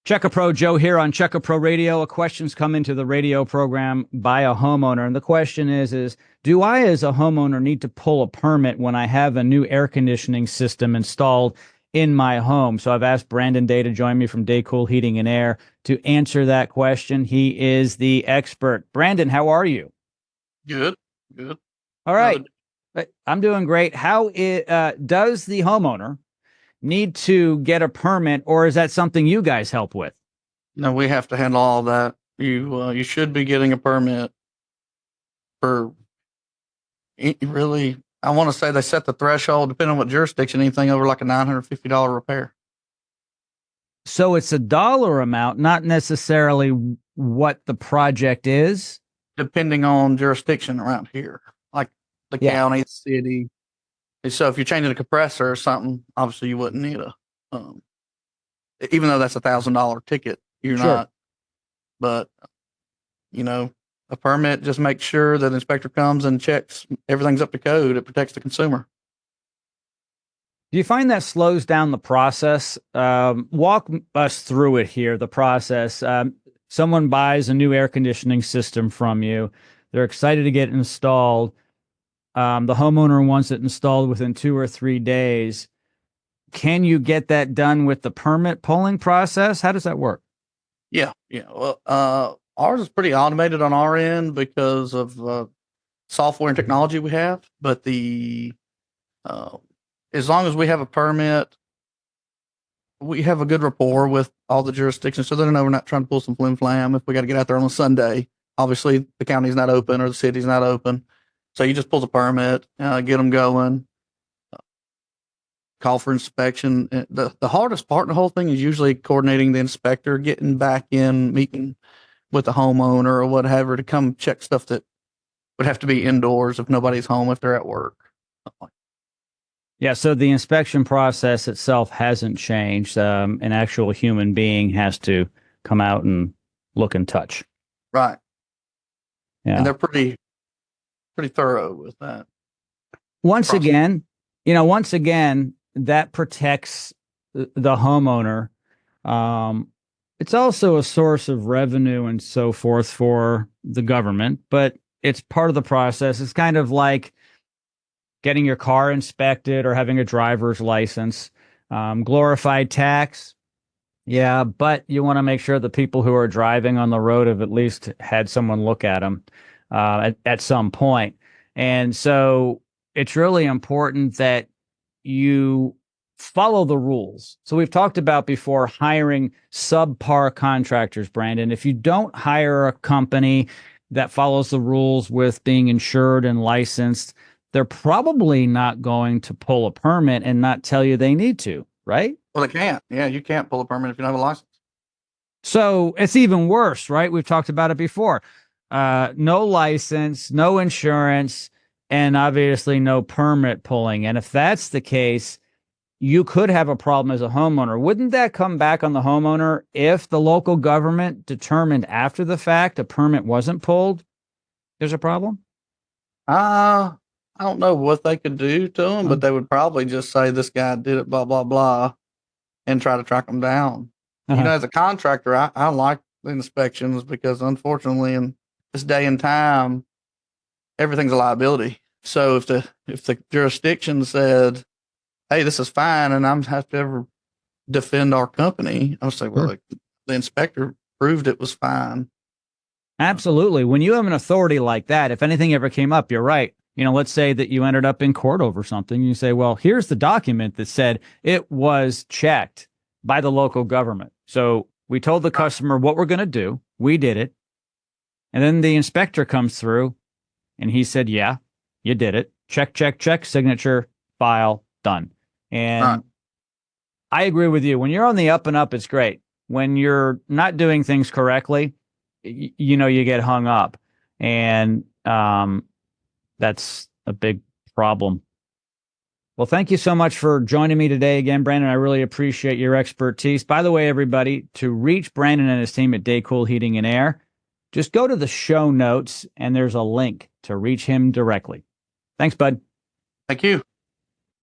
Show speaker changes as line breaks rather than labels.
Check a Pro Joe here on Check a Pro Radio. A question's come into the radio program by a homeowner. And the question is, do I as a homeowner need to pull a permit when I have a new air conditioning system installed in my home? So I've asked Brandon Day to join me from Daycool Heating and Air to answer that question. He is the expert. Brandon, how are you?
Good, good.
All right. I'm doing great. Does the homeowner need to get a permit, or is that something you guys help with?
No, we have to handle all that. You should be getting a permit for really. I want to say they set the threshold, depending on what jurisdiction, anything over like a $950 repair.
So it's a dollar amount, not necessarily what the project is.
Depending on jurisdiction around here, like the county, the city. So if you're changing a compressor or something, obviously you wouldn't need even though that's $1,000 ticket, you're not. But a permit just makes sure that the inspector comes and checks everything's up to code. It protects the consumer.
Do you find that slows down the process? Walk us through it here, the process. Someone buys a new air conditioning system from you. They're excited to get it installed. The homeowner wants it installed within 2 or 3 days. Can you get that done with the permit pulling process? How does that work?
Yeah. Well, ours is pretty automated on our end because of software and technology we have. But as long as we have a permit, we have a good rapport with all the jurisdictions, so they know we're not trying to pull some flim flam. If we got to get out there on a Sunday, obviously the county's not open or the city's not open. So you just pull the permit, get them going, call for inspection. The hardest part in the whole thing is usually coordinating the inspector, getting back in, meeting with the homeowner or whatever to come check stuff that would have to be indoors if nobody's home, if they're at work.
Yeah, so the inspection process itself hasn't changed. An actual human being has to come out and look and touch.
Right.
Yeah.
And they're pretty thorough with that.
Once again, that protects the homeowner. It's also a source of revenue and so forth for the government, but it's part of the process. It's kind of like getting your car inspected or having a driver's license. Glorified tax. Yeah, but you want to make sure the people who are driving on the road have at least had someone look at them at some point. And so it's really important that you follow the rules. So we've talked about before hiring subpar contractors, Brandon. If you don't hire a company that follows the rules with being insured and licensed, they're probably not going to pull a permit and not tell you they need to, right?
Well, they can't. Yeah, you can't pull a permit if you don't have a license.
So it's even worse, right? We've talked about it before. No license, no insurance, and obviously no permit pulling. And if that's the case, you could have a problem as a homeowner. Wouldn't that come back on the homeowner if the local government determined after the fact a permit wasn't pulled? There's a problem?
I don't know what they could do to them, but they would probably just say this guy did it, blah, blah, blah, and try to track them down. As a contractor, I like the inspections because unfortunately in this day and time, everything's a liability. So if the jurisdiction said, hey, this is fine, and I'm have to ever defend our company, I would say, well, the inspector proved it was fine.
Absolutely. When you have an authority like that, if anything ever came up, you're right. Let's say that you ended up in court over something. You say, well, here's the document that said it was checked by the local government. So we told the customer what we're going to do. We did it. And then the inspector comes through and he said, yeah, you did it. Check, check, check, signature, file, done. And I agree with you. When you're on the up and up, it's great. When you're not doing things correctly, you get hung up. And that's a big problem. Well, thank you so much for joining me today again, Brandon. I really appreciate your expertise. By the way, everybody, to reach Brandon and his team at Daycool Heating and Air, just go to the show notes and there's a link to reach him directly. Thanks, bud.
Thank you.